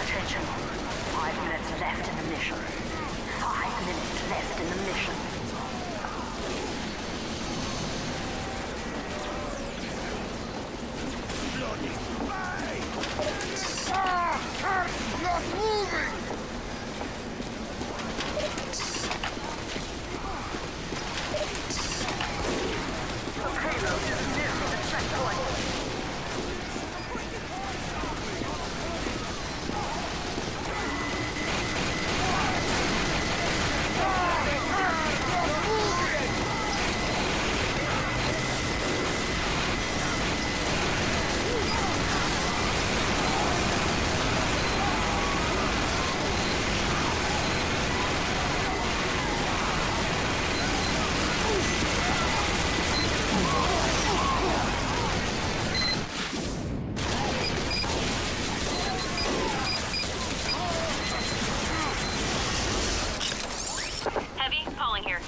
Attention. 5 minutes left in the mission. 5 minutes left in the mission. Not moving! The payload is nearing the checkpoint. Heavy, calling here.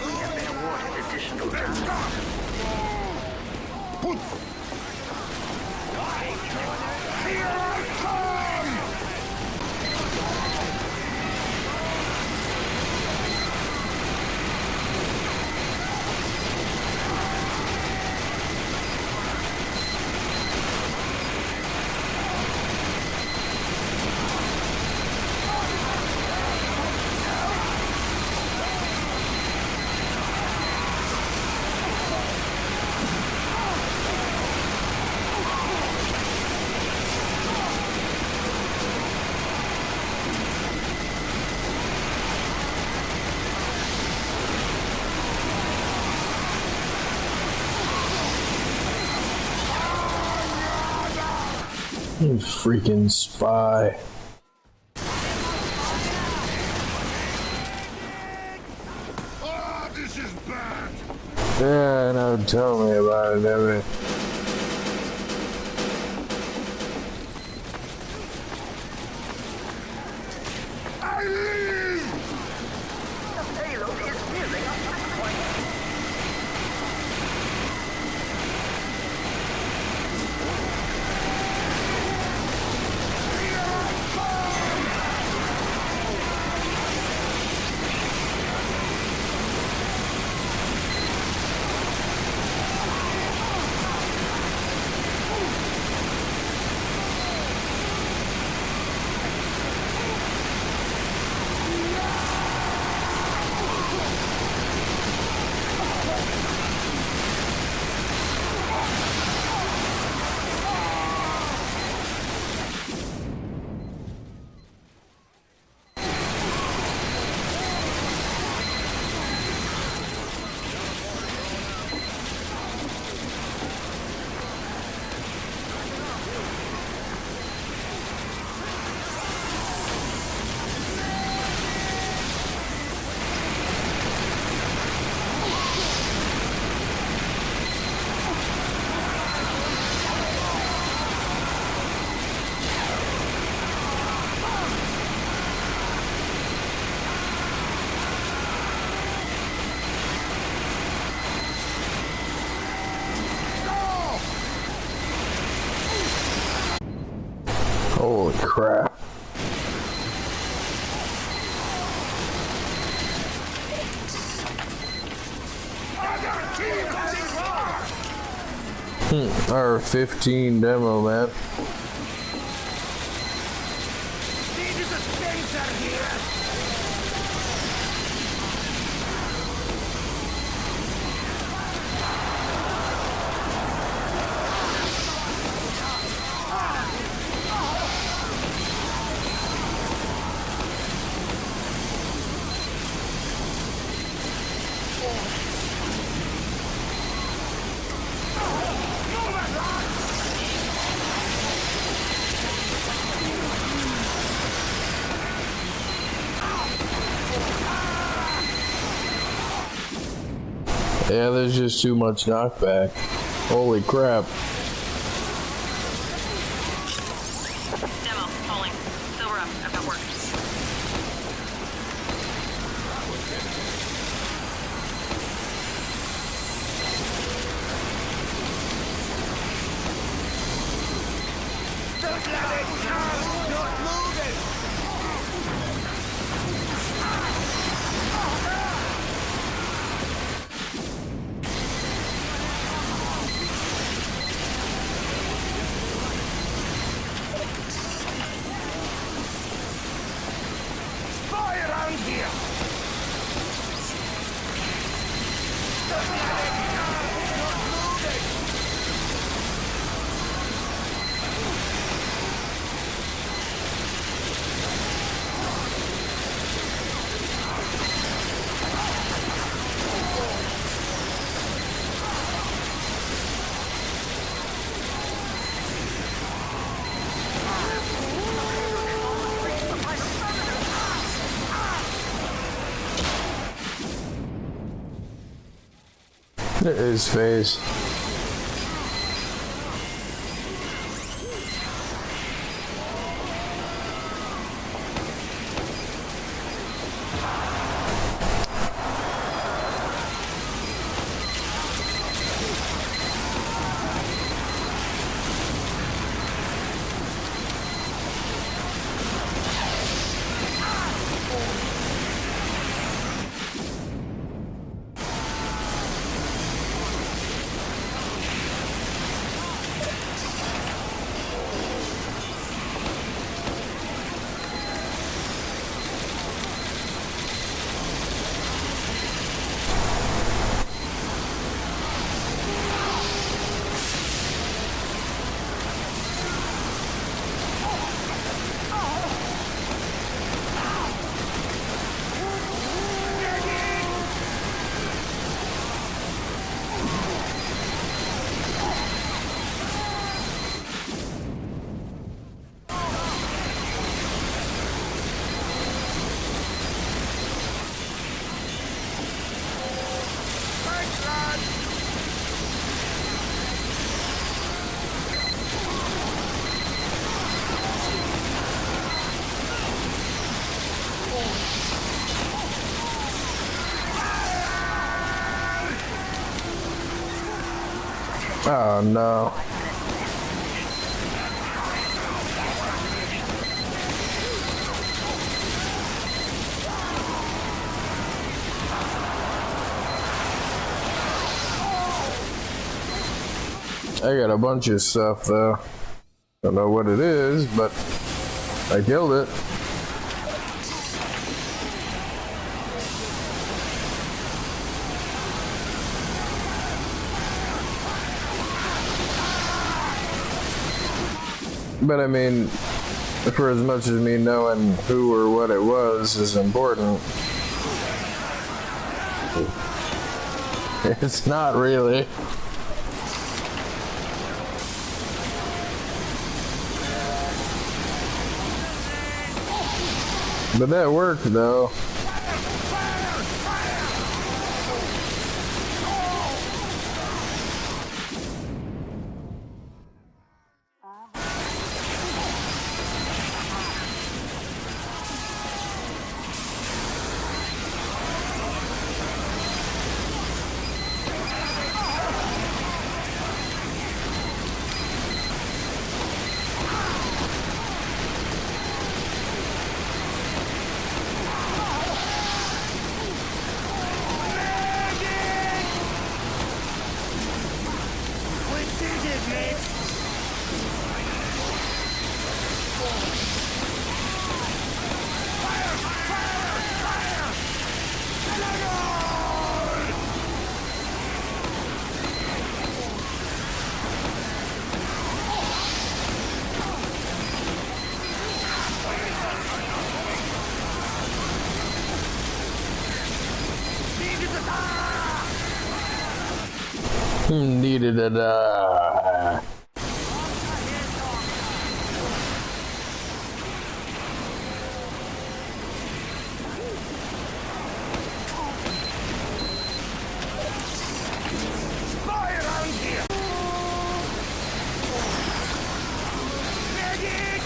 We have been awarded additional tasks. Here I come! You freaking spy. Ah, this is bad! Yeah, no, tell me about it, Evan. I leave! The payload is nearing a checkpoint. Holy crap. R15 demo, man. Yeah, there's just too much knockback. Holy crap. Demo, falling. Silver up. I've got work. Don't let it come! Not moving! Spy around here! Don't let it come! Not moving! His face. Oh no. I got a bunch of stuff though. Don't know what it is, but I killed it. But I mean, for as much as me knowing who or what it was is important, it's not really. But that worked though. Needed to die. Spy around here! Medic!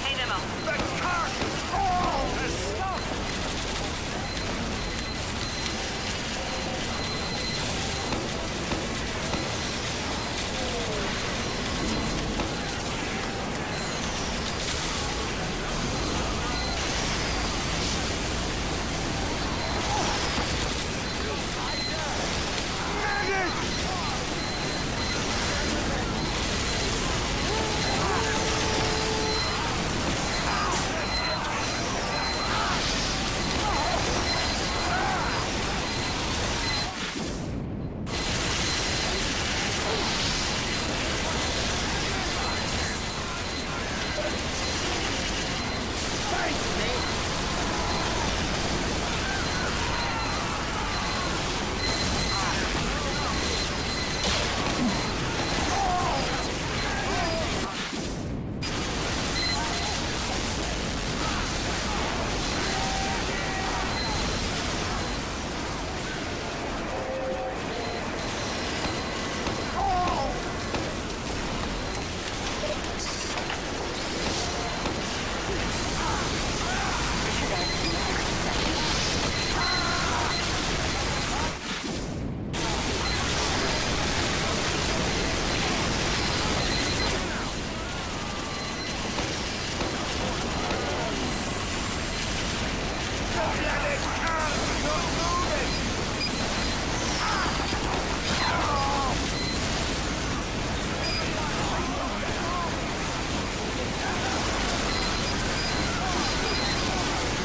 Hey, Demo. The cart! Oh, the stuff! Medic! Thanks, Nick!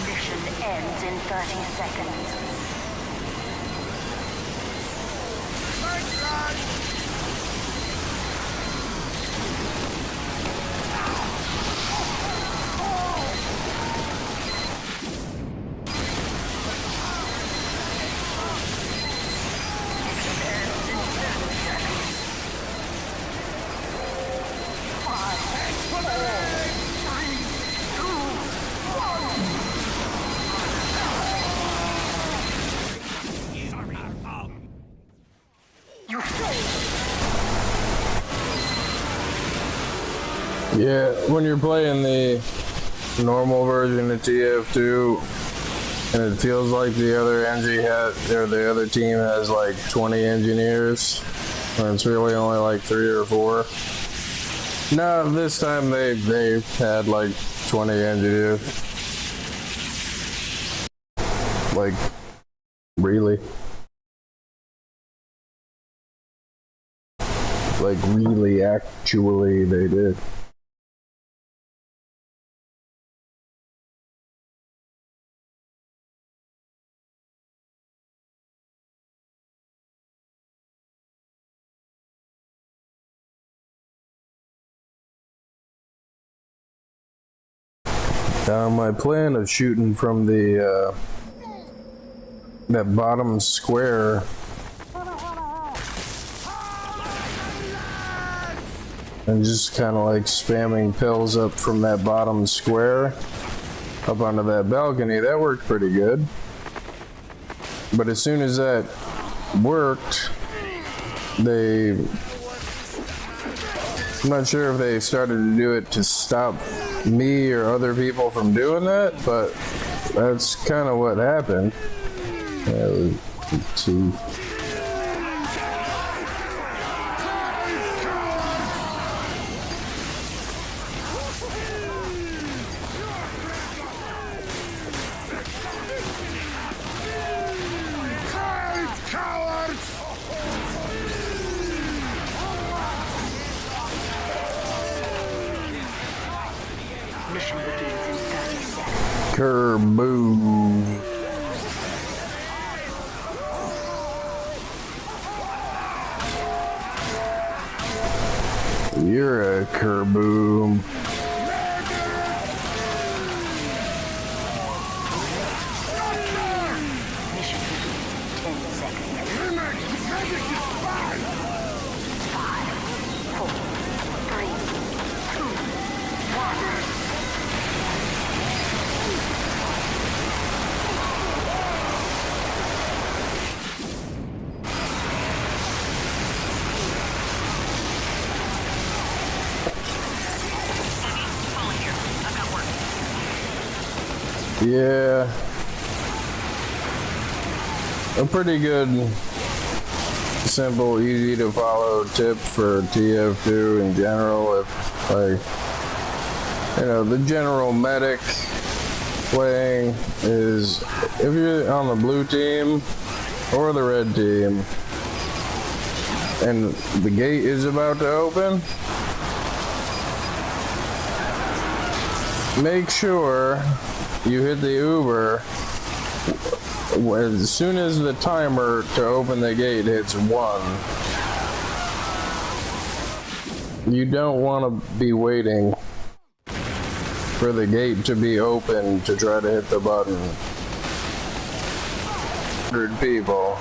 Mission ends in 30 seconds. Thanks, lad! You failed. Yeah, when you're playing the normal version of TF2, and it feels like the other the other team has like 20 engineers, when it's really only like 3 or 4. No, this time they had like 20 engineers. Like, really? Like, really, actually, they did. My plan of shooting from the that bottom square and just kind of like spamming pills up from that bottom square up onto that balcony, that worked pretty good. But as soon as that worked, I'm not sure if they started to do it to stop me or other people from doing that, but that's kind of what happened. Let's see. Cowards! Mission begins in 30 seconds. Kerboom. You're a kerboom. Mission begins in 10 seconds. Magic is bad! 5, 4, 3, 2, 1. Heavy, falling here. I've got work. Yeah. A pretty good, simple, easy to follow tip for TF2 in general. If, like, you know, the general medic playing is if you're on the blue team or the red team and the gate is about to open, make sure you hit the Uber as soon as the timer to open the gate hits 1. You don't want to be waiting for the gate to be open to try to hit the button. 100 people.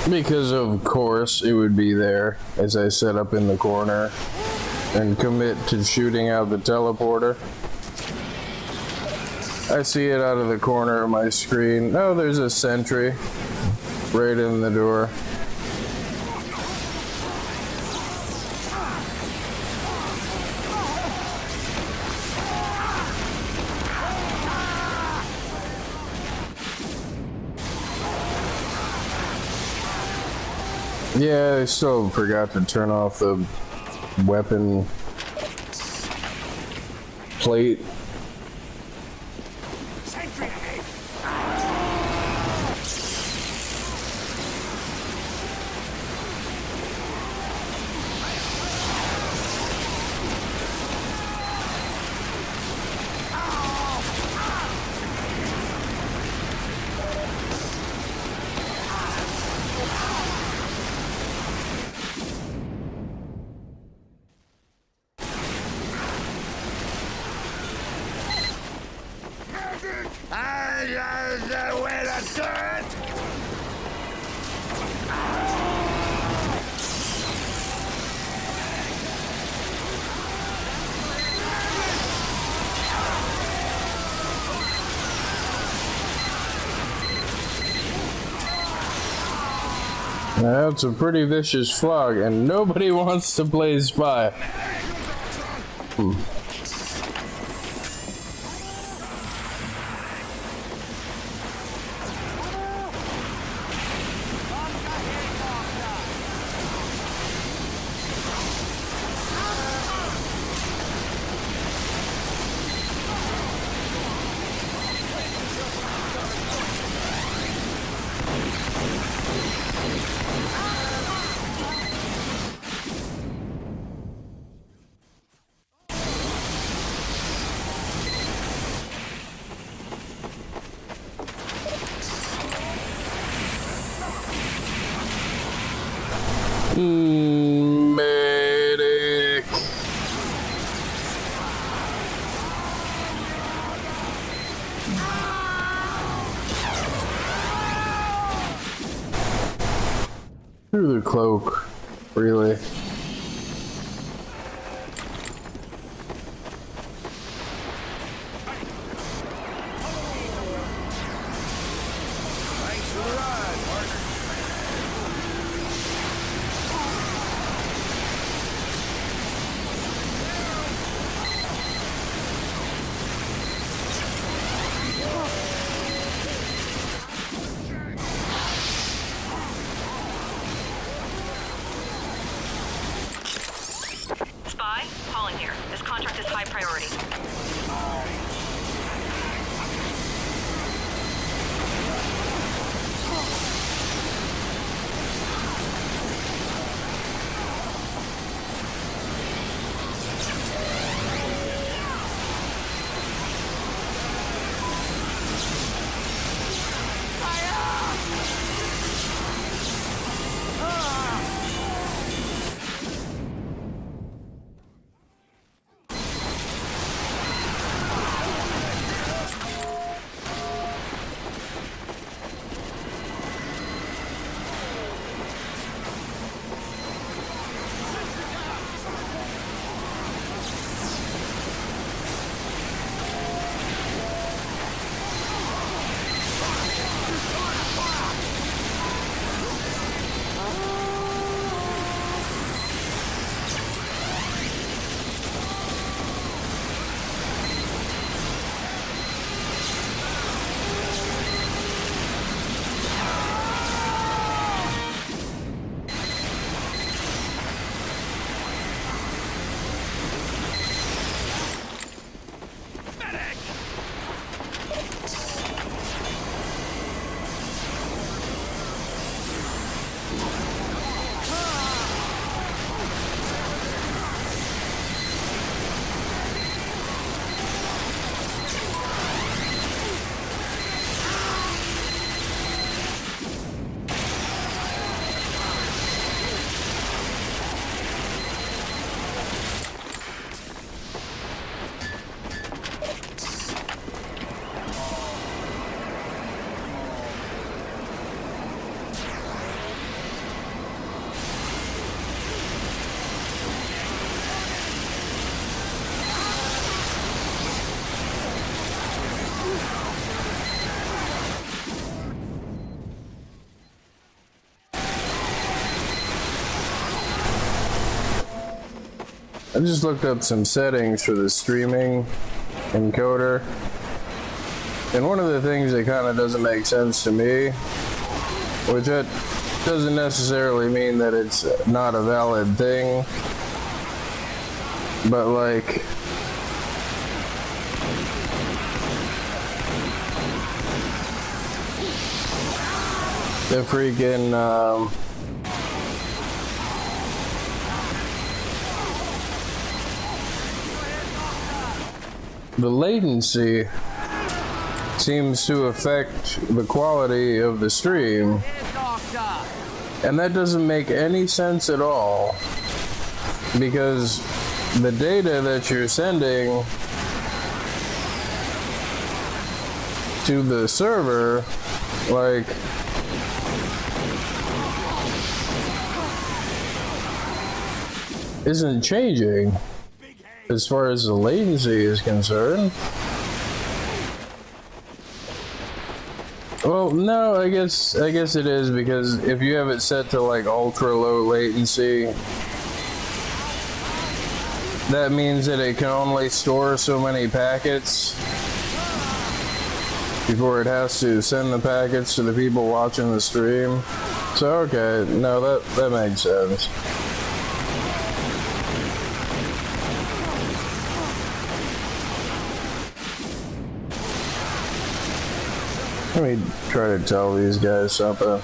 Because of course it would be there as I set up in the corner and commit to shooting out the teleporter. I see it out of the corner of my screen. Oh, there's a sentry right in the door. Yeah, I still forgot to turn off the weapon plate. Sentry ahead! The way to do it! That's a pretty vicious fog, and nobody wants to play spy. Medic. Through the cloak, really. Thanks for the ride, partner. Spy, Pauling here. This contract is high priority. I just looked up some settings for the streaming encoder, and one of the things that kind of doesn't make sense to me, which that doesn't necessarily mean that it's not a valid thing, but like the freaking the latency seems to affect the quality of the stream, and that doesn't make any sense at all, because the data that you're sending to the server, like, isn't changing as far as the latency is concerned. Well, no, I guess it is, because if you have it set to like ultra low latency, that means that it can only store so many packets before it has to send the packets to the people watching the stream. So okay, no, that makes sense. Let me try to tell these guys something.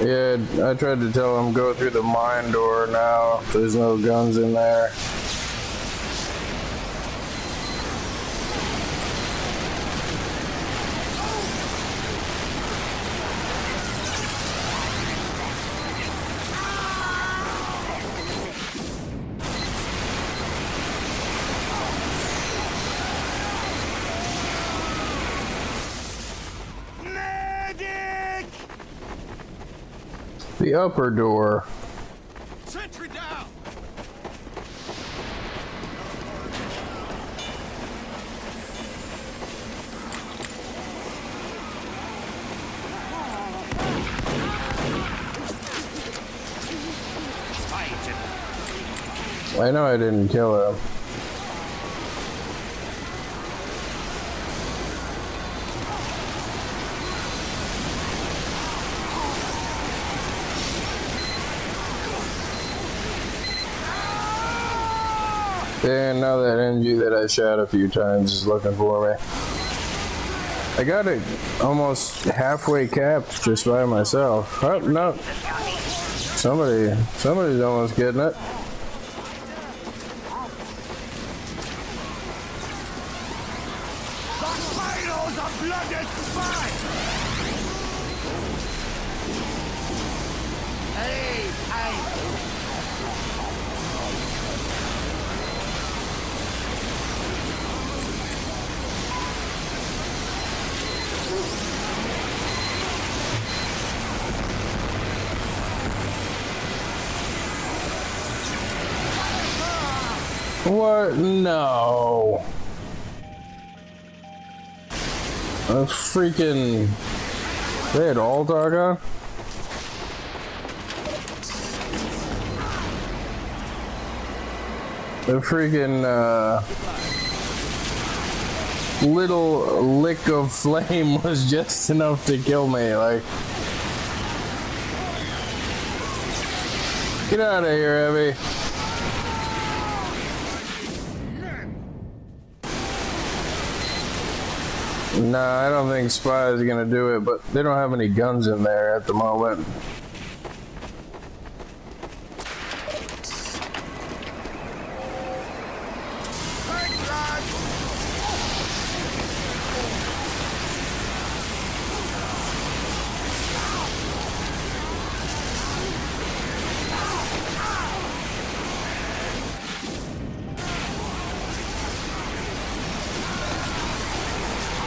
Yeah, I tried to tell him go through the mine door now. There's no guns in there. Medic! The upper door. Sentry down! I know I didn't kill him. And now that NG that I shot a few times is looking for me. I got it almost halfway capped just by myself. Oh, no. Somebody's almost getting it. Barbados are blooded spite! Hey, What? No. A freaking... They had all dog on? The freaking, little lick of flame was just enough to kill me, like... Get out of here, Abby. Nah, I don't think Spy is gonna do it, but they don't have any guns in there at the moment.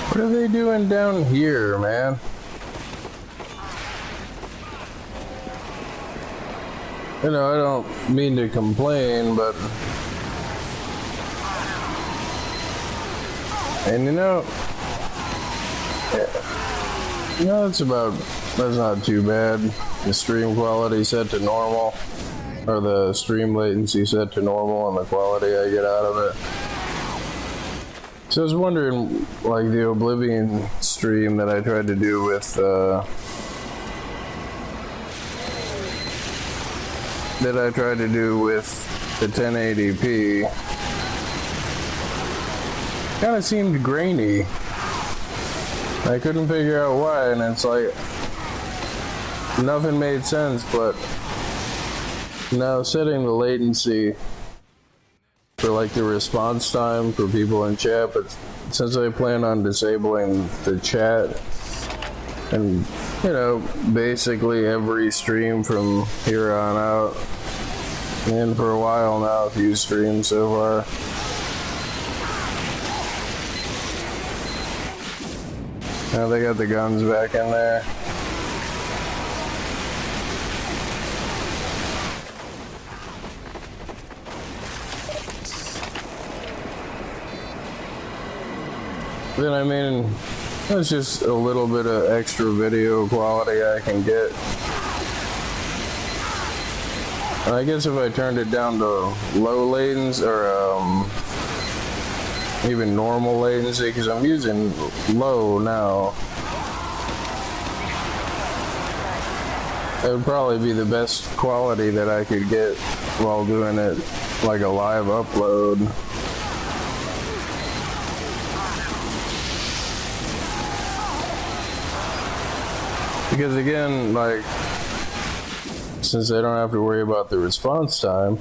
What are they doing down here, man? You know, I don't mean to complain, but... And you know... Yeah, you know, that's not too bad. The stream quality set to normal. Or the stream latency set to normal and the quality I get out of it. So I was wondering, like the Oblivion stream that I tried to do with, the 1080p, kind of seemed grainy. I couldn't figure out why, and it's like, nothing made sense, but now setting the latency for like the response time for people in chat, but since I plan on disabling the chat and, you know, basically every stream from here on out, and for a while now, a few streams so far. Now they got the guns back in there. Then I mean, that's just a little bit of extra video quality I can get. And I guess if I turned it down to low latency or even normal latency, because I'm using low now, it would probably be the best quality that I could get while doing it like a live upload. Because again, like, since I don't have to worry about the response time.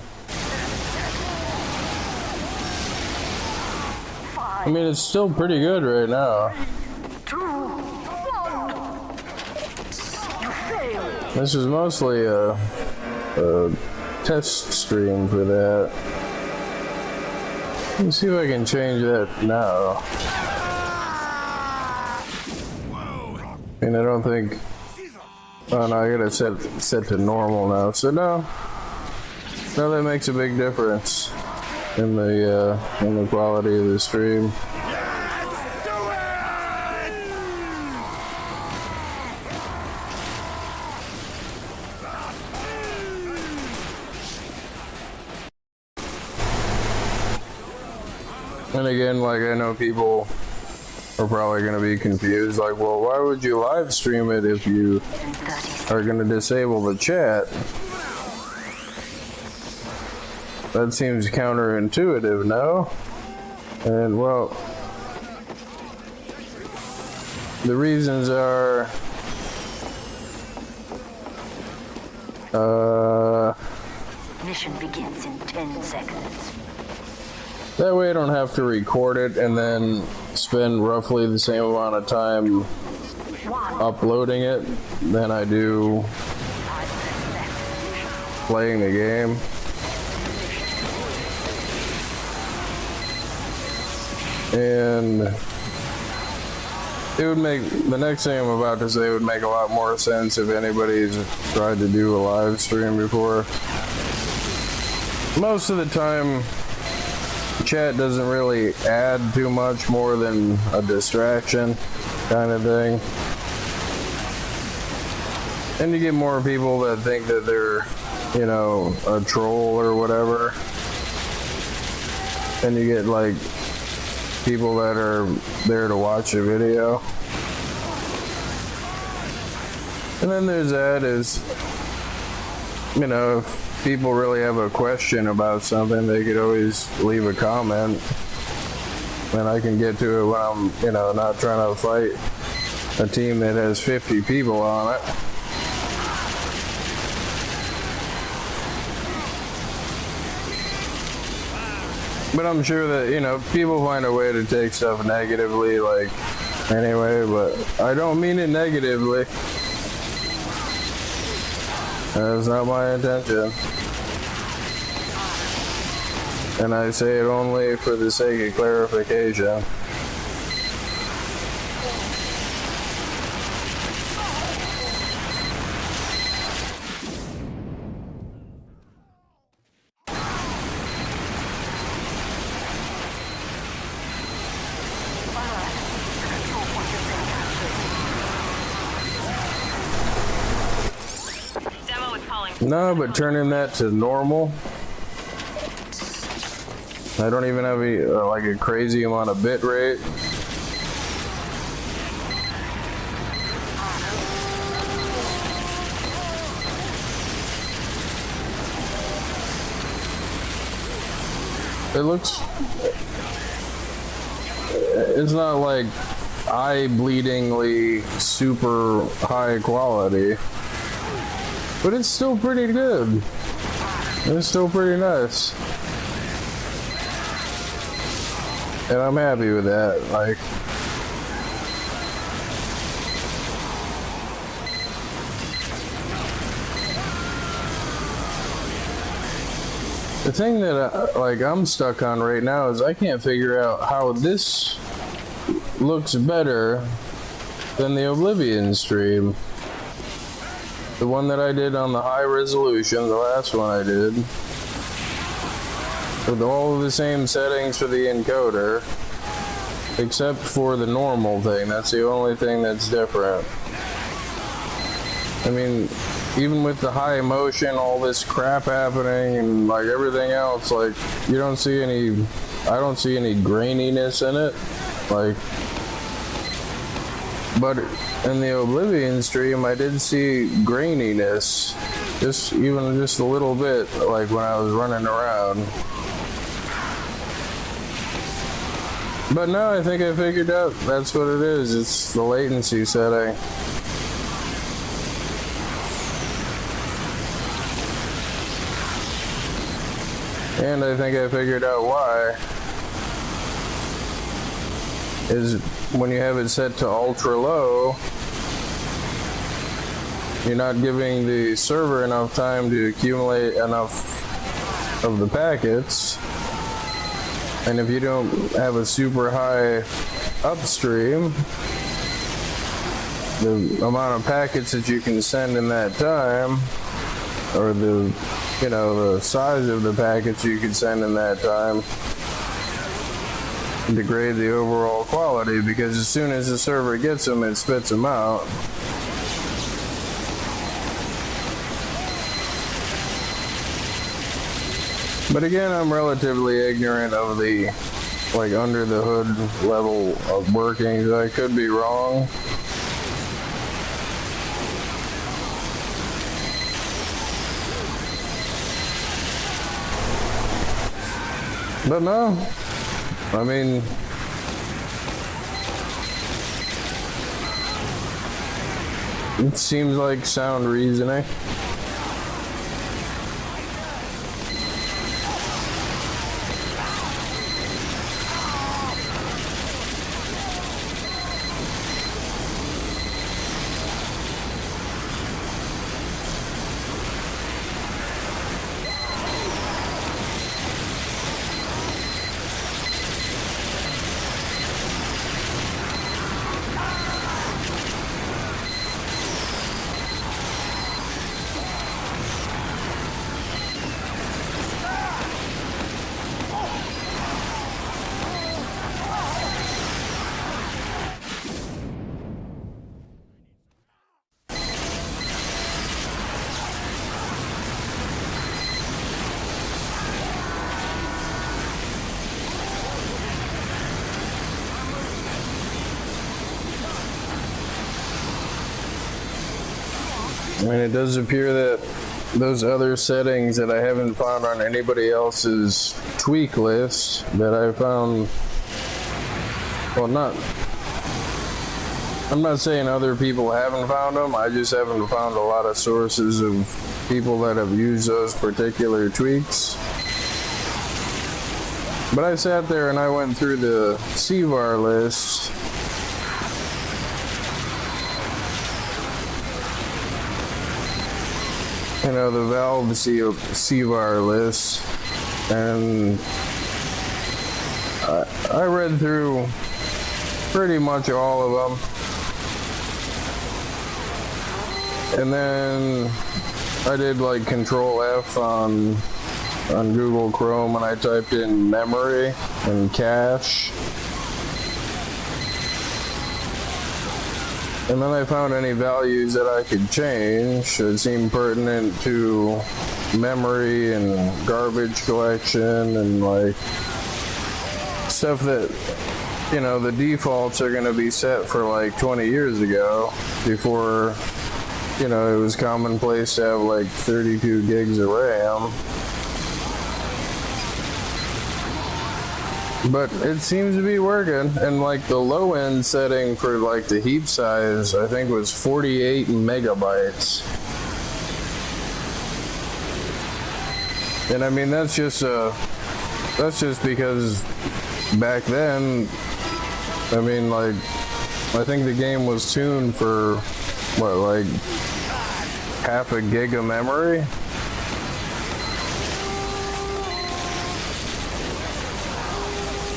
I mean, it's still pretty good right now. 2, 1. You failed. This is mostly a test stream for that. Let me see if I can change that now. I mean, I don't think. Oh no, I gotta set to normal now. So no, that makes a big difference in the quality of the stream. Let's do it! And again, like, I know people are probably gonna be confused, like, well, why would you live stream it if you are gonna disable the chat? That seems counterintuitive, no? And well, the reasons are Mission begins in 10 seconds. that way I don't have to record it and then spend roughly the same amount of time 1. uploading it than I do 5 minutes left. playing the game. And it would make, the next thing I'm about to say would make a lot more sense if anybody's tried to do a live stream before. Most of the time, chat doesn't really add too much more than a distraction kind of thing. And you get more people that think that they're, you know, a troll or whatever. And you get like people that are there to watch a video. And then there's that is, you know, if people really have a question about something, they could always leave a comment. And I can get to it when I'm, you know, not trying to fight a team that has 50 people on it. But I'm sure that, you know, people find a way to take stuff negatively, like, anyway, but I don't mean it negatively. That's not my intention. And I say it only for the sake of clarification. Demo is calling. No, but turning that to normal. I don't even have like a crazy amount of bit rate. It looks, it's not like eye-bleedingly super high quality, but it's still pretty good. It's still pretty nice. And I'm happy with that. Like, the thing that I'm stuck on right now is I can't figure out how this looks better than the Oblivion stream. The one that I did on the high resolution, the last one I did, with all of the same settings for the encoder, except for the normal thing. That's the only thing that's different. I mean, even with the high motion, all this crap happening, and like everything else, like, you don't see any, I don't see any graininess in it. Like, but in the Oblivion stream, I did see graininess, just a little bit, like when I was running around. But no, I think I figured out that's what it is. It's the latency setting. And I think I figured out why. Is when you have it set to ultra low, you're not giving the server enough time to accumulate enough of the packets. And if you don't have a super high upstream, the amount of packets that you can send in that time, or the size of the packets you can send in that time, degrade the overall quality, because as soon as the server gets them, it spits them out. But again, I'm relatively ignorant of the under the hood level of workings. I could be wrong. But no, I mean, it seems like sound reasoning. And it does appear that those other settings that I haven't found on anybody else's tweak list that I found, well, I'm not saying other people haven't found them, I just haven't found a lot of sources of people that have used those particular tweaks. But I sat there and I went through the CVAR list. The Valve CVAR list, and I read through pretty much all of them, and then I did Control F on Google Chrome, and I typed in memory and cache. And then I found any values that I could change that seemed pertinent to memory and garbage collection and stuff that, the defaults are going to be set for 20 years ago, before, it was commonplace to have 32 gigs of RAM. But it seems to be working, and the low end setting for the heap size, I think, was 48 megabytes. And I mean, that's just because back then, I mean, I think the game was tuned for what, half a gig of memory?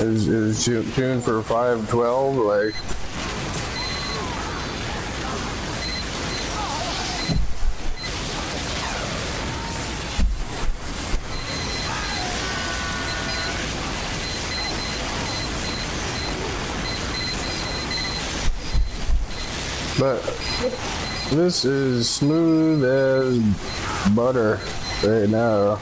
It was tuned for 512, But this is smooth as butter right now.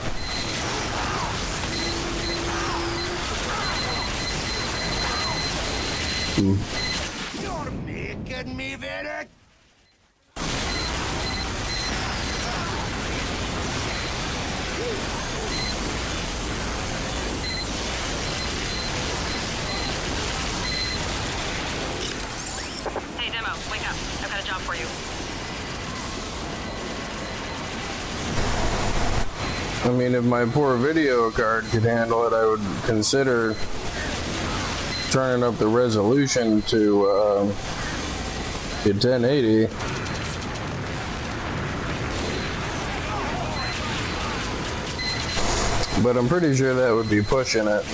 You're making me very... Hey, Demo, wake up. I've got a job for you. I mean, if my poor video card could handle it, I would consider turning up the resolution to 1080. But I'm pretty sure that would be pushing it.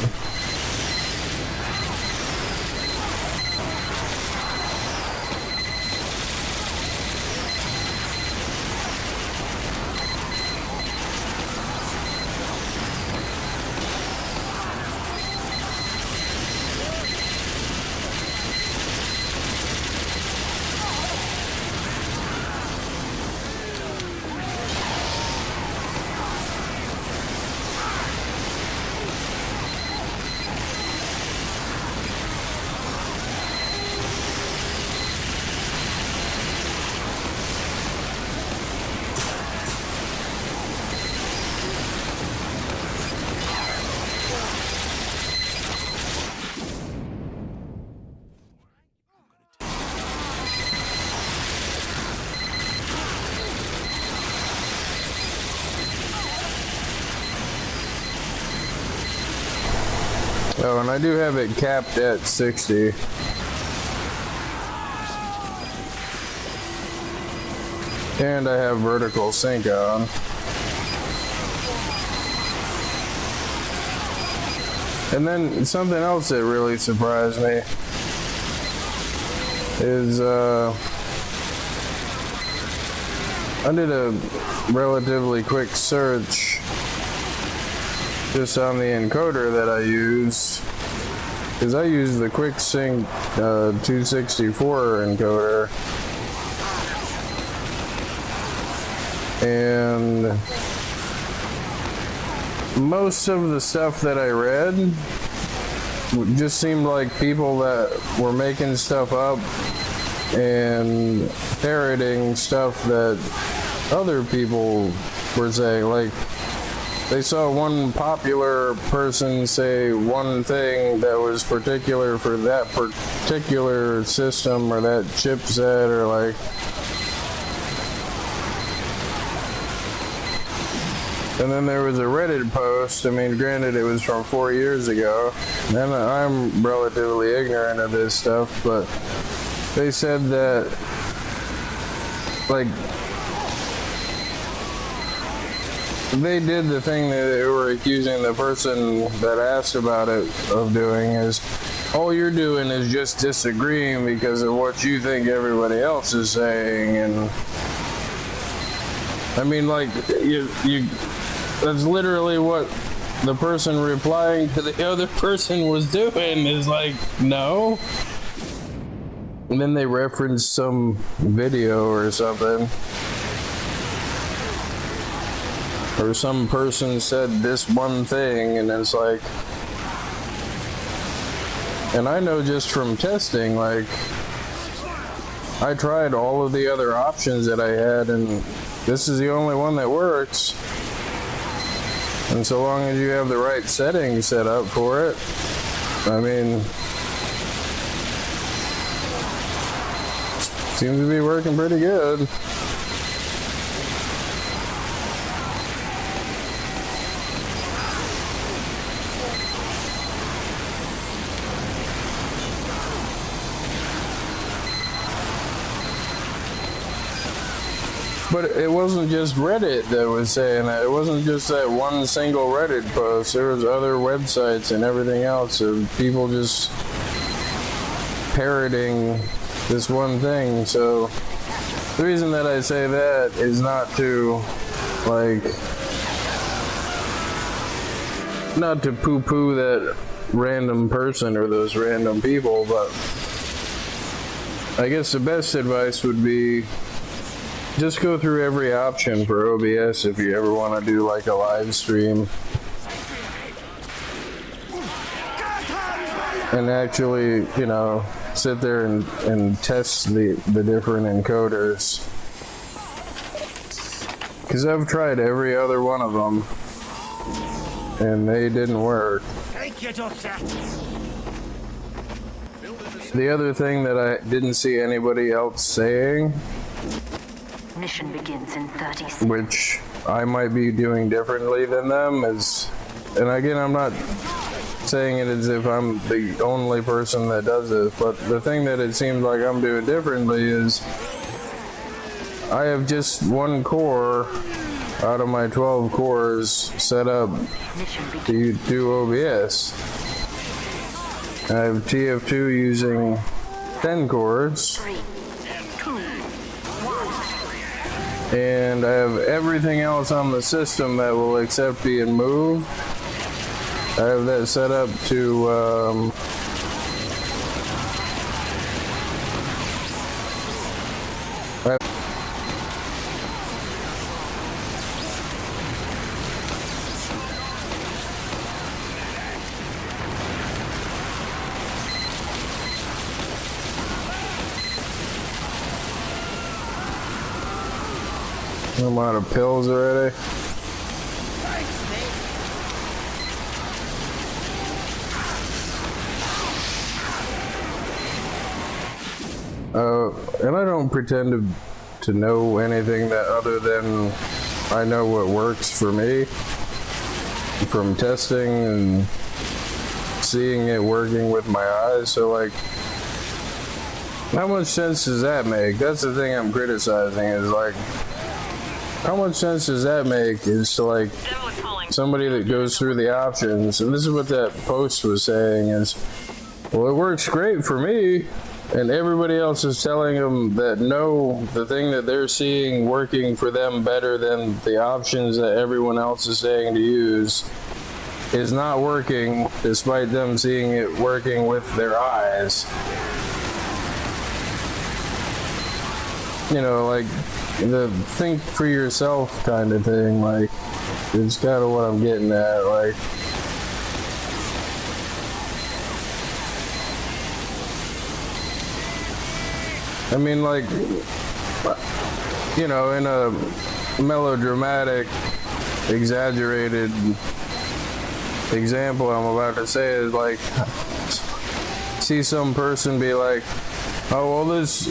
Oh, and I do have it capped at 60. And I have vertical sync on. And then something else that really surprised me is I did a relatively quick search just on the encoder that I use, because I use the QuickSync 264 encoder, and most of the stuff that I read just seemed like people that were making stuff up and parroting stuff that other people were saying. Like, they saw one popular person say one thing that was particular for that particular system or that chipset, or like, and then there was a Reddit post. I mean, granted, it was from 4 years ago, and I'm relatively ignorant of this stuff, but they said that, like, they did the thing that they were accusing the person that asked about it of doing, is all you're doing is just disagreeing because of what you think everybody else is saying. And I mean, like, you that's literally what the person replying to the other person was doing, is like, no. And then they referenced some video or something, or some person said this one thing, and it's like, and I know just from testing, like, I tried all of the other options that I had, and this is the only one that works. And so long as you have the right settings set up for it, I mean, seems to be working pretty good. But it wasn't just Reddit that was saying that. It wasn't just that one single Reddit post. There was other websites and everything else of people just parroting this one thing. So the reason that I say that is not to, like, not to poo-poo that random person or those random people, but I guess the best advice would be just go through every option for OBS if you ever want to do like a live stream, and actually, you know, sit there and test the different encoders, because I've tried every other one of them and they didn't work. The other thing that I didn't see anybody else saying, Mission begins in 30 seconds. which I might be doing differently than them is, and again, I'm not saying it as if I'm the only person that does this, but the thing that it seems like I'm doing differently is I have just one core out of my 12 cores set up to do OBS. I have TF2 using 10 cores. 3, 2, 1. And I have everything else on the system that will accept being moved. I have that set up to I'm out of pills already. And I don't pretend to know anything that other than I know what works for me from testing and seeing it working with my eyes. So like, how much sense does that make? That's the thing I'm criticizing is like, how much sense does that make is to like Demo is calling. somebody that goes through the options, and this is what that post was saying is, well, it works great for me, and everybody else is telling them that no, the thing that they're seeing working for them better than the options that everyone else is saying to use is not working, despite them seeing it working with their eyes. You know, like the think for yourself kind of thing, like it's kind of what I'm getting at, like. I mean, like, you know, in a melodramatic, exaggerated example I'm about to say is like, see some person be like, oh, well, this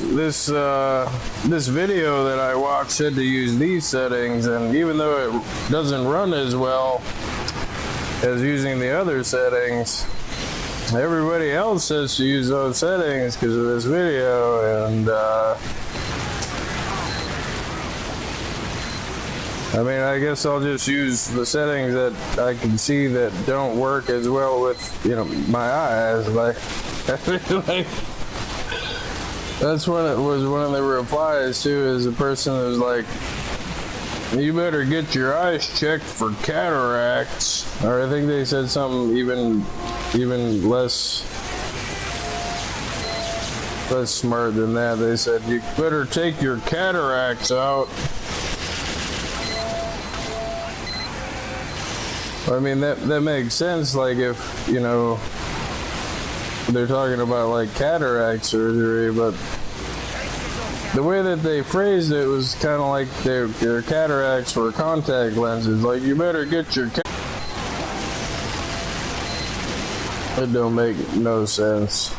video that I watched said to use these settings, and even though it doesn't run as well as using the other settings, everybody else says to use those settings because of this video, and I mean, I guess I'll just use the settings that I can see that don't work as well with, you know, my eyes. Like, I feel like that's when it was one of the replies too, is a person who's like, you better get your eyes checked for cataracts, or I think they said something even less smart than that. They said you better take your cataracts out. I mean, that makes sense, like if, you know, they're talking about like cataract surgery, but the way that they phrased it was kind of like their cataracts were contact lenses. Like, you better get your it don't make no sense.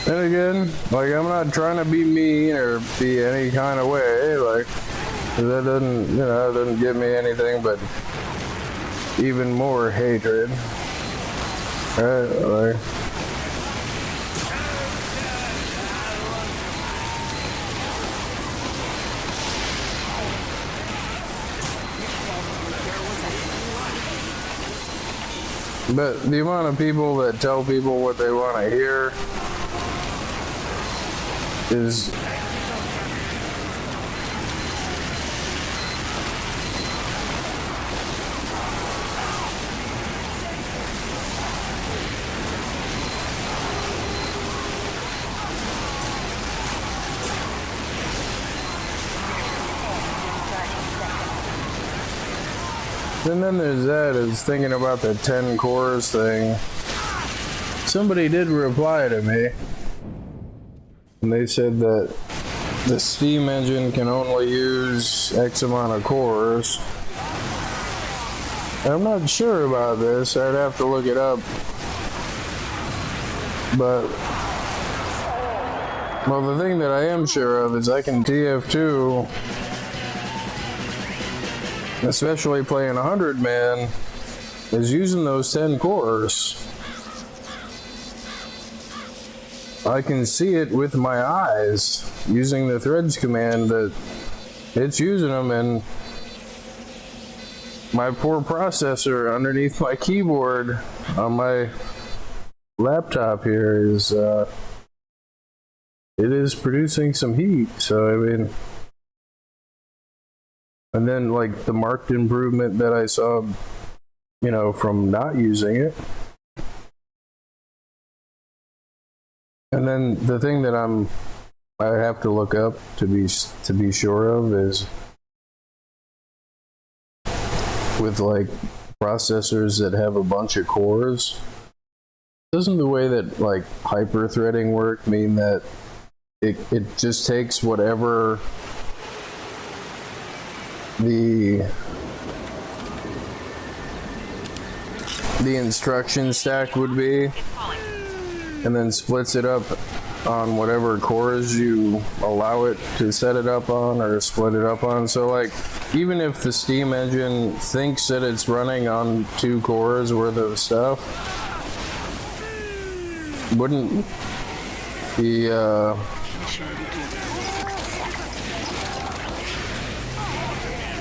And again, like, I'm not trying to be mean or be any kind of way, like, that doesn't, you know, that doesn't give me anything but even more hatred. Right, like, but the amount of people that tell people what they want to hear is and then there's that, is thinking about the 10 cores thing. Somebody did reply to me, and they said that the steam engine can only use X amount of cores. I'm not sure about this. I'd have to look it up. But, well, the thing that I am sure of is I can TF2, especially playing 100 man, is using those 10 cores. I can see it with my eyes using the threads command that it's using them, and my poor processor underneath my keyboard on my laptop here is it is producing some heat. So I mean, and then like the marked improvement that I saw, you know, from not using it. And then the thing that I have to look up to be sure of is with like processors that have a bunch of cores, doesn't the way that like hyper-threading work mean that it just takes whatever the instruction stack would be and then splits it up on whatever cores you allow it to set it up on or split it up on? So like, even if the steam engine thinks that it's running on 2 cores worth of stuff, wouldn't the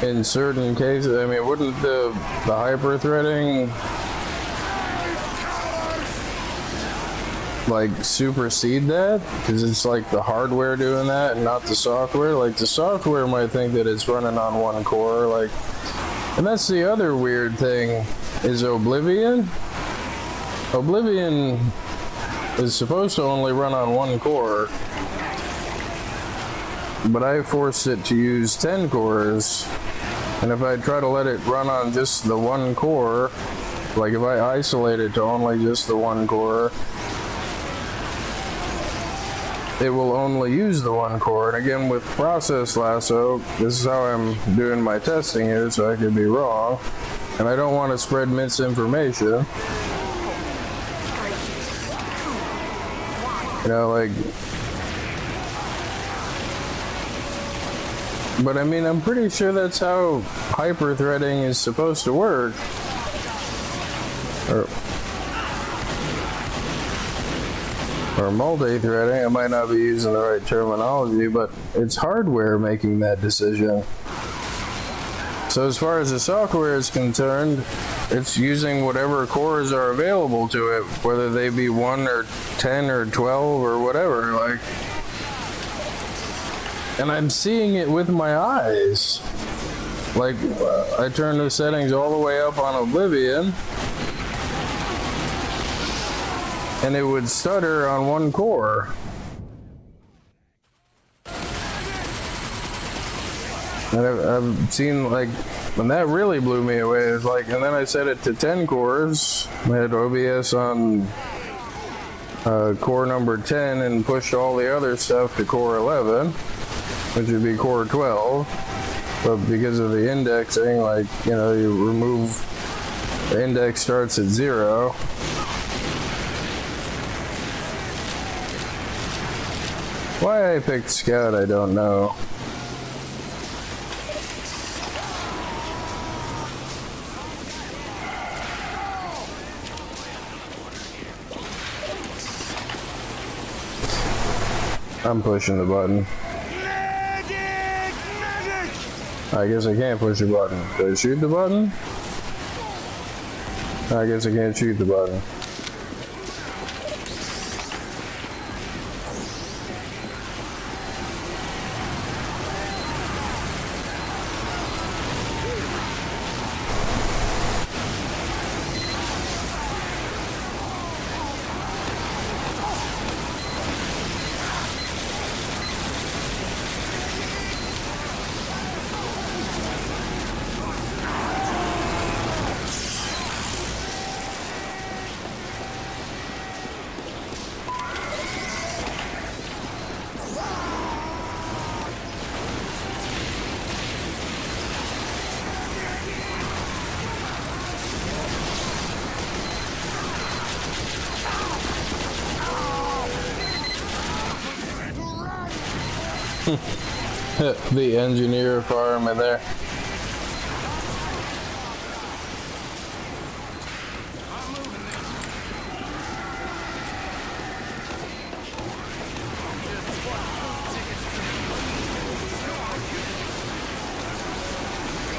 in certain cases, I mean, wouldn't the hyper-threading like supersede that? Because it's like the hardware doing that and not the software. Like the software might think that it's running on 1 core, like, and that's the other weird thing is Oblivion. Oblivion is supposed to only run on 1 core, but I forced it to use 10 cores, and if I try to let it run on just the 1 core, like if I isolate it to only just the 1 core, it will only use the 1 core. And again, with Process Lasso, this is how I'm doing my testing here, so I could be wrong, and I don't want to spread misinformation. You know, like, but I mean, I'm pretty sure that's how hyper-threading is supposed to work. Or multi-threading. I might not be using the right terminology, but it's hardware making that decision. So as far as the software is concerned, it's using whatever cores are available to it, whether they be 1 or 10 or 12 or whatever, like, and I'm seeing it with my eyes. Like, I turn the settings all the way up on Oblivion, and it would stutter on 1 core. And I've seen, like, and that really blew me away. It's like, and then I set it to 10 cores. I had OBS on core number 10 and pushed all the other stuff to core 11, which would be core 12. But because of the indexing, like, you know, you remove, the index starts at 0. Why I picked Scout, I don't know. I'm pushing the button. I guess I can't push the button. Do I shoot the button? I guess I can't shoot the button. The engineer farm in there.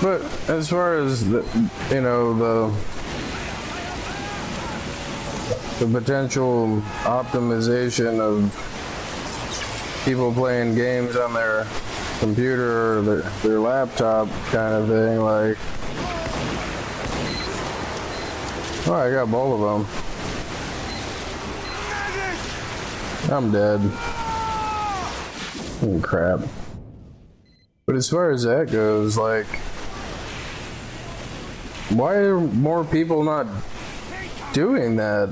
But as far as the, you know, the potential optimization of people playing games on their computer or their laptop kind of thing, like, oh, I got both of them. I'm dead. Oh, crap. But as far as that goes, like, why are more people not doing that?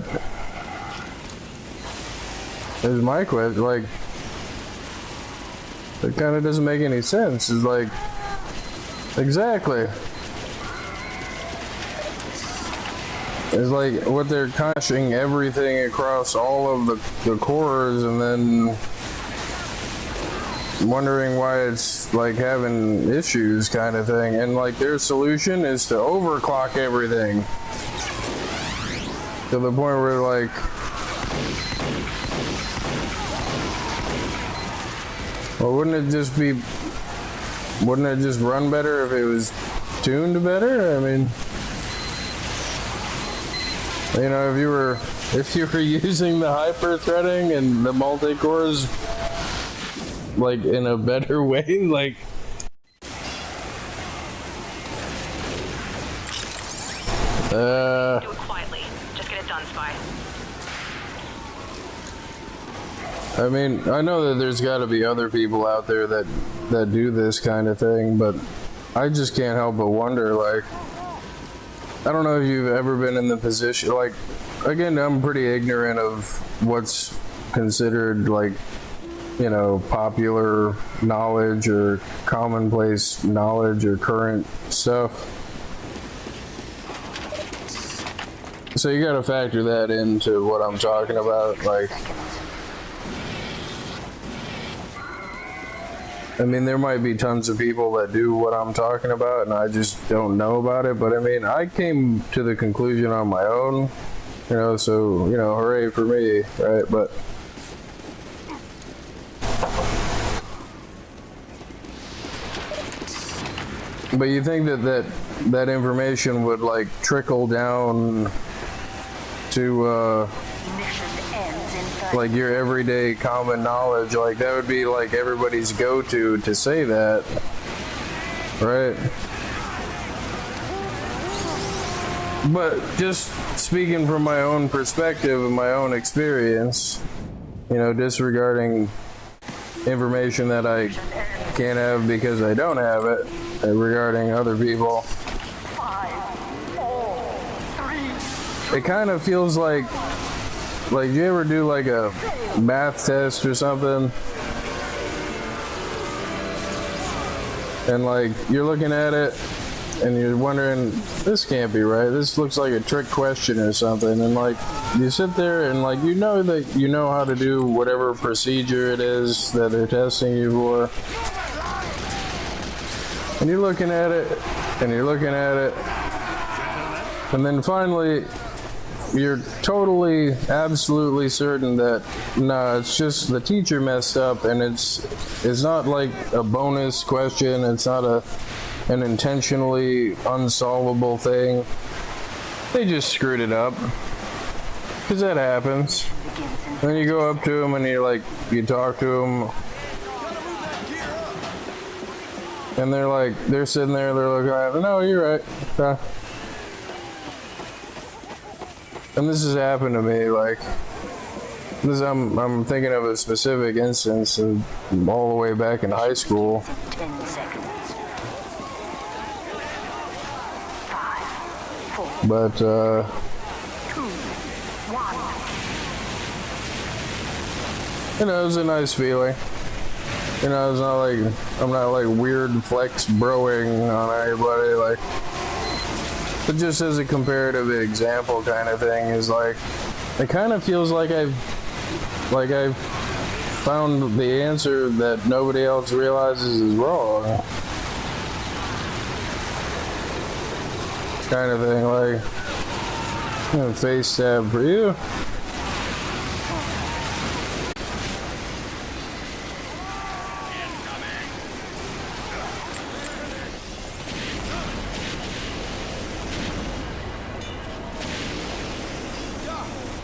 Is my question. Like, it kind of doesn't make any sense. It's like, exactly. It's like what they're caching everything across all of the cores and then wondering why it's like having issues kind of thing, and like their solution is to overclock everything to the point where like well, wouldn't it just run better if it was tuned better? I mean, you know, if you were using the hyper threading and the multi-cores like in a better way, like Do it quietly. Just get it done, Spy. I mean, I know that there's got to be other people out there that do this kind of thing, but I just can't help but wonder, like, I don't know if you've ever been in the position, like, again, I'm pretty ignorant of what's considered, like, you know, popular knowledge or commonplace knowledge or current stuff. So you gotta factor that into what I'm talking about, like, I mean, there might be tons of people that do what I'm talking about and I just don't know about it, but I mean, I came to the conclusion on my own, you know, so, you know, hooray for me, right? But you think that information would like trickle down to Mission ends in 30 like your everyday common knowledge, like that would be like everybody's go-to to say that, right? But just speaking from my own perspective and my own experience, you know, disregarding information that I can't have because I don't have it, regarding other people, 5, 4, 3. it kind of feels like you ever do like a math test or something, and like you're looking at it and you're wondering, this can't be right, this looks like a trick question or something, and like you sit there and like you know that you know how to do whatever procedure it is that they're testing you for, and you're looking at it and you're looking at it, and then finally you're totally absolutely certain that no, it's just the teacher messed up, and it's not like a bonus question, it's not an intentionally unsolvable thing, they just screwed it up, because that happens. Then you go up to them and you talk to them, and they're sitting there, they're looking, no, you're right. And this has happened to me, like, this, I'm thinking of a specific instance all the way back in high school. 10 seconds. 5, 4, But, 2, 1. you know, it was a nice feeling. You know, it's not like, I'm not like weird flex broing on anybody, like, but just as a comparative example kind of thing is like, it kind of feels like I've found the answer that nobody else realizes is wrong. Kind of thing, like, you know, face stab for you.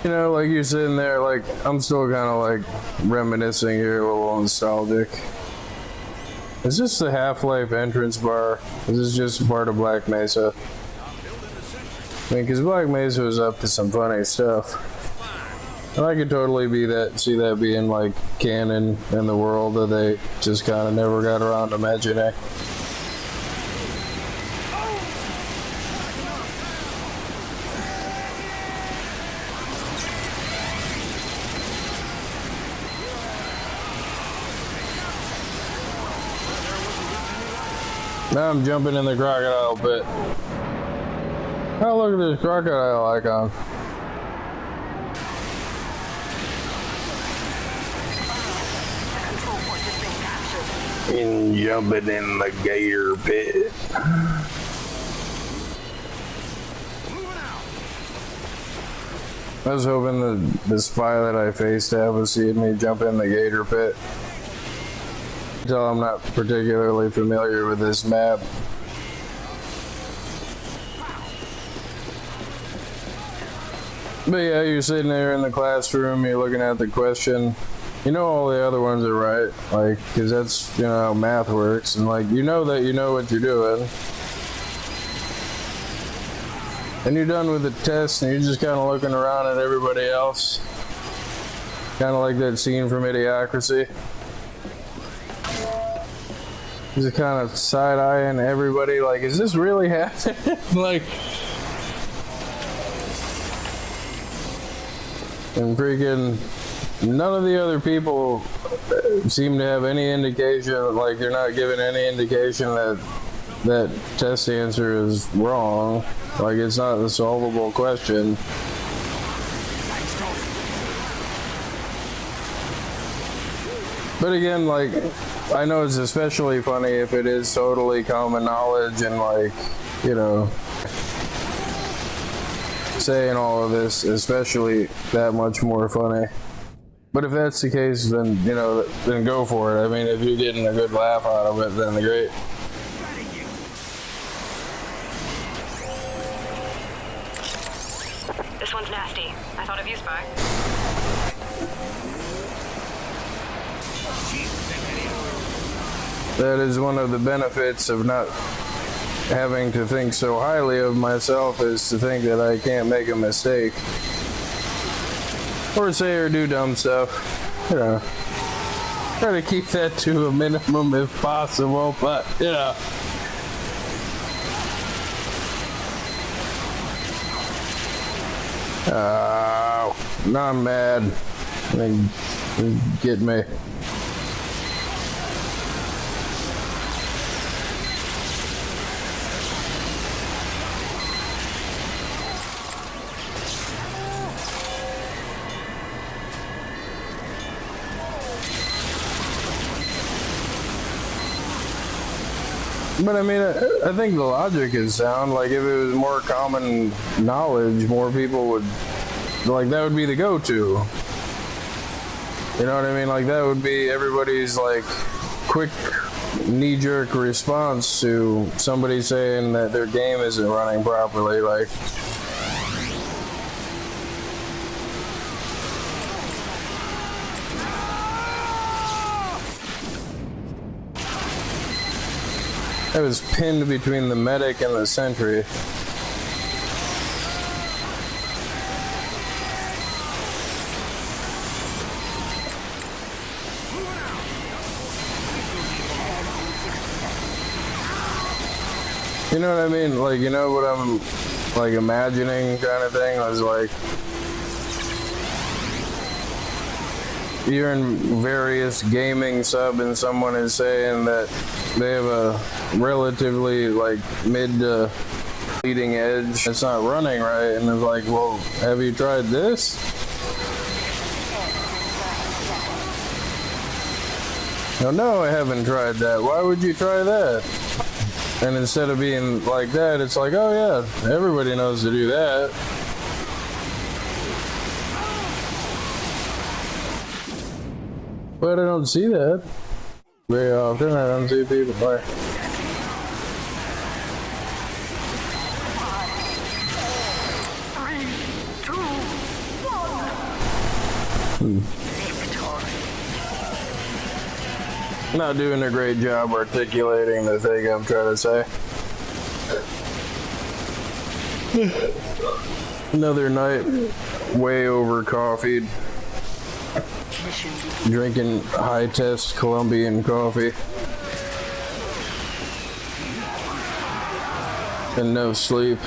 You know, like you're sitting there, like, I'm still kind of like reminiscing here, a little nostalgic. Is this the Half-Life entrance bar? Is this just part of Black Mesa? I mean, because Black Mesa was up to some funny stuff. And I could totally see that being like canon in the world that they just kind of never got around to mentioning. Now I'm jumping in the crocodile pit. Oh, look at this crocodile icon. And jumping in the gator pit. I was hoping that the spy that I faced at was seeing me jump in the gator pit. Until I'm not particularly familiar with this map. But yeah, you're sitting there in the classroom, you're looking at the question. You know all the other ones are right, like, because that's, you know, how math works, and like, you know that you know what you're doing. And you're done with the test, and you're just kind of looking around at everybody else. Kind of like that scene from Idiocracy. Just kind of side-eyeing everybody, like, is this really happening? Like, and freaking none of the other people seem to have any indication, like, they're not giving any indication that that test answer is wrong. Like, it's not a solvable question. But again, like, I know it's especially funny if it is totally common knowledge and, like, you know, saying all of this, especially that much more funny. But if that's the case, then, you know, then go for it. I mean, if you're getting a good laugh out of it, then great. This one's nasty. I thought of you, Spy. That is one of the benefits of not having to think so highly of myself, is to think that I can't make a mistake. Or say or do dumb stuff. You know. Try to keep that to a minimum if possible, but, you know. Now I'm mad. They get me. But I mean, I think the logic is sound. Like, if it was more common knowledge, more people would, like, that would be the go-to. You know what I mean? Like, that would be everybody's, like, quick knee-jerk response to somebody saying that their game isn't running properly. Like, I was pinned between the medic and the sentry. You know what I mean? Like, you know what I'm, like, imagining kind of thing? I was like, you're in various gaming sub and someone is saying that they have a relatively, like, mid to leading edge. It's not running right, and it's like, well, have you tried this? No, I haven't tried that. Why would you try that? And instead of being like that, it's like, oh yeah, everybody knows to do that. But I don't see that very often. I don't see people like. Not doing a great job articulating the thing I'm trying to say. Another night way over coffeeed. Drinking high test Colombian coffee. And no sleep.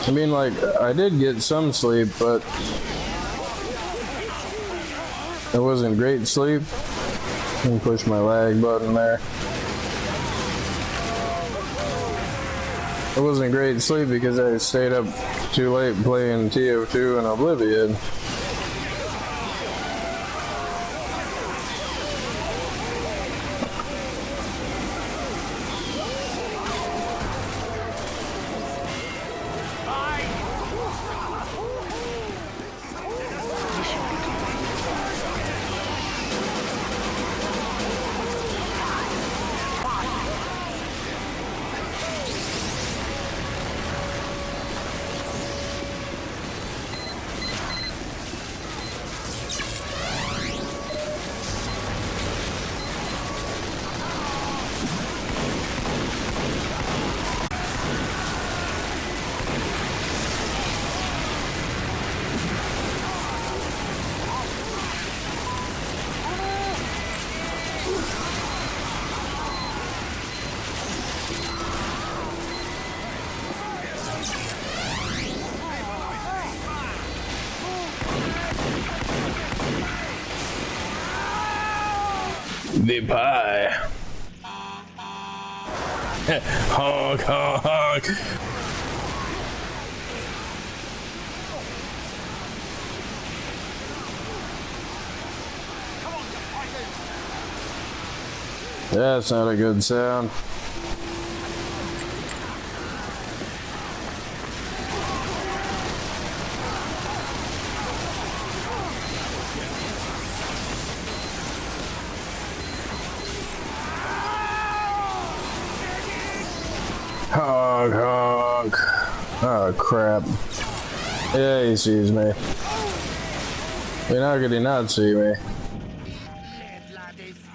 I mean, like, I did get some sleep, but it wasn't great sleep. Let me push my lag button there. It wasn't great sleep because I stayed up too late playing TF2 and Oblivion. The pie. Honk, honk, honk. That's not a good sound. Honk, honk. Oh, crap. Yeah, he sees me. How could he not see me?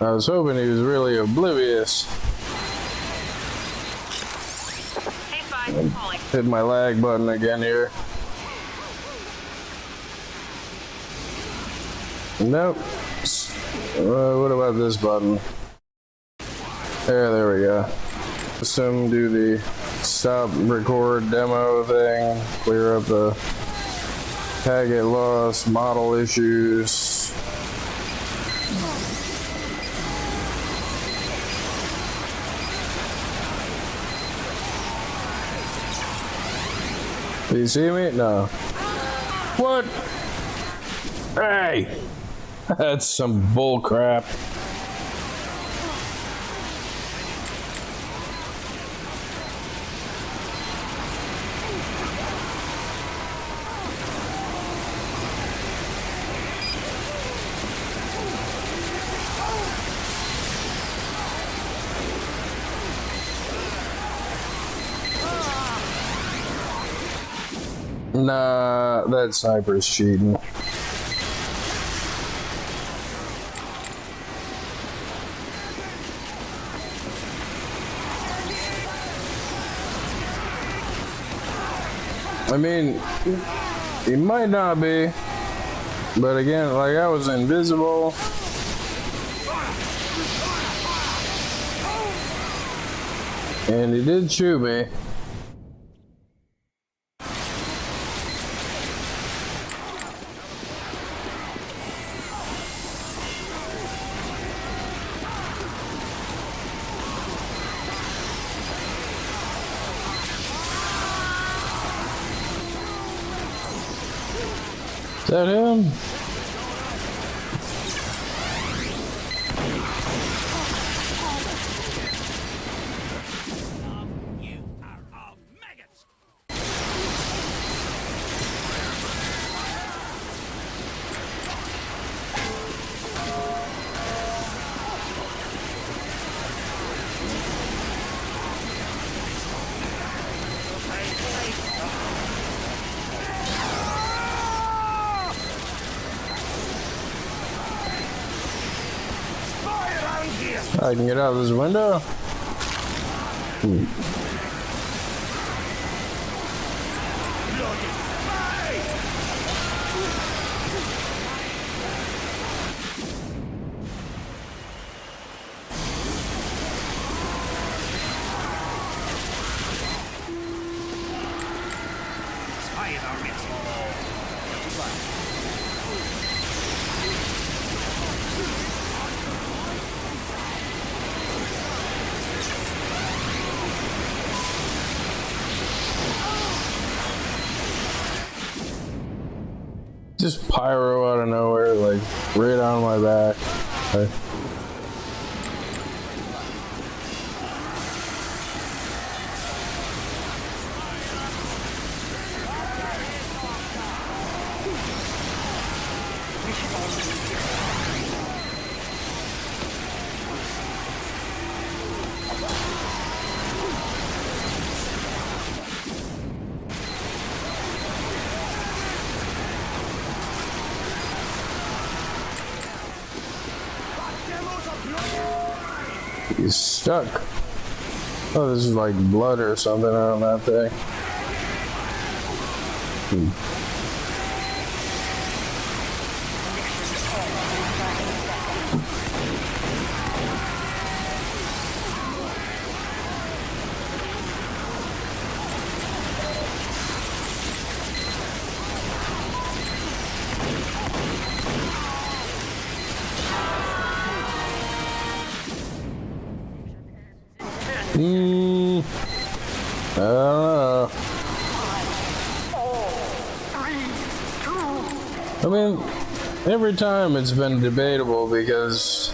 I was hoping he was really oblivious. Hey, Spy, calling. Hit my lag button again here. Nope. What about this button? There we go. Assume do the stop record demo thing, clear up the packet loss, model issues. Do you see me? No. What? Hey! That's some bull crap. Nah, that sniper's cheating. I mean, he might not be, but again, like, I was invisible. And he did shoot me. Is that him? You are all maggots! Fire around here! I can get out of this window? Bloody spy! Spy in our midst. Just pyro out of nowhere, like right on my back. Okay. He's stuck. Oh, this is like blood or something on that thing. I don't know. I mean, every time it's been debatable because,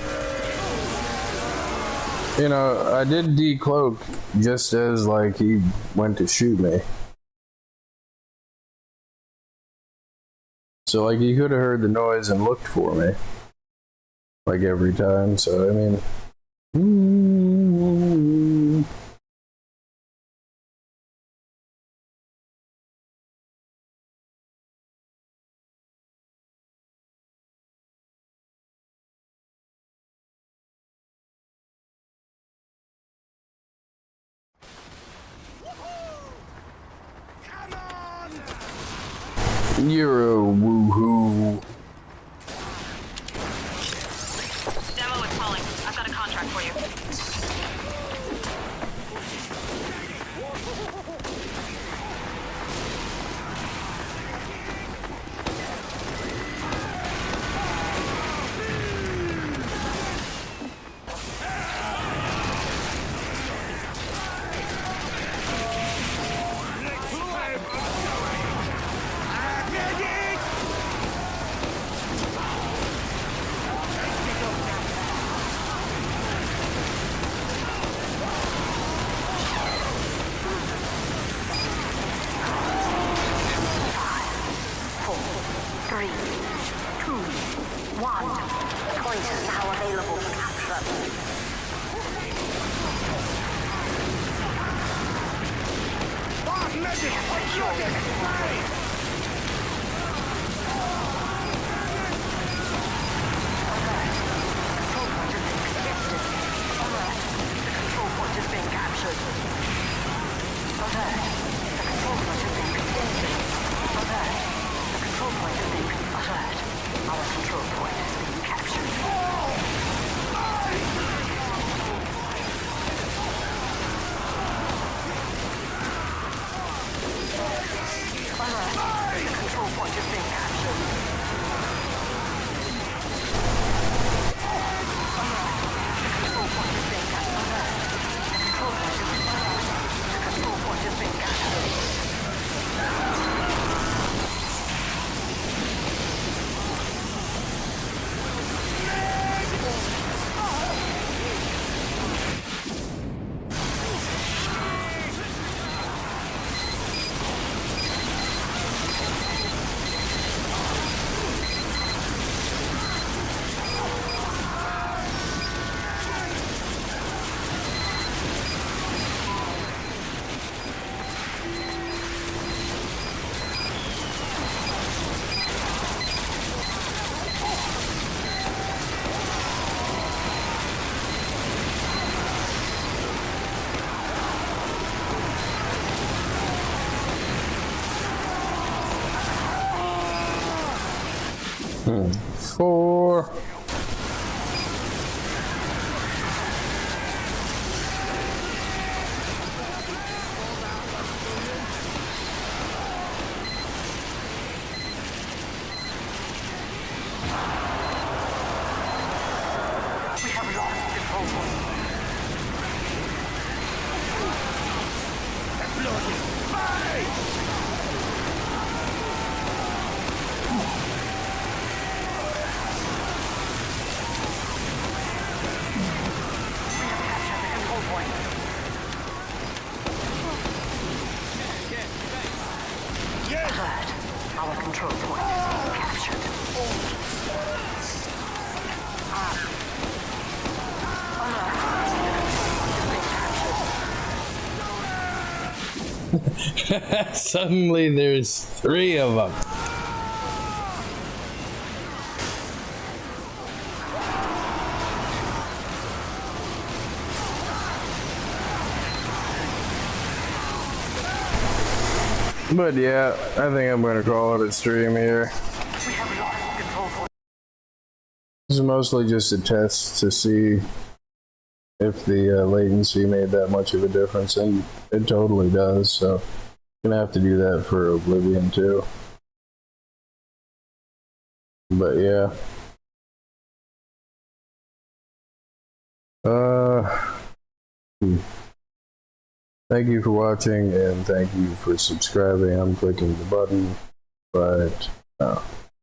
you know, I did decloak just as like he went to shoot me. So like he could have heard the noise and looked for me. Like every time, so I mean. Come on! You're a woohoo. Demo is calling. I've got a contract for you. 4. We have lost control point. Bloody spy! We have captured the control point. Yes! Alert. Our control point is being captured. Suddenly there's 3 of them. But yeah, I think I'm gonna call it a stream here. We have lost control point. This is mostly just a test to see if the latency made that much of a difference, and it totally does, so I'm gonna have to do that for Oblivion too. But yeah. Thank you for watching, and thank you for subscribing. I'm clicking the button right now.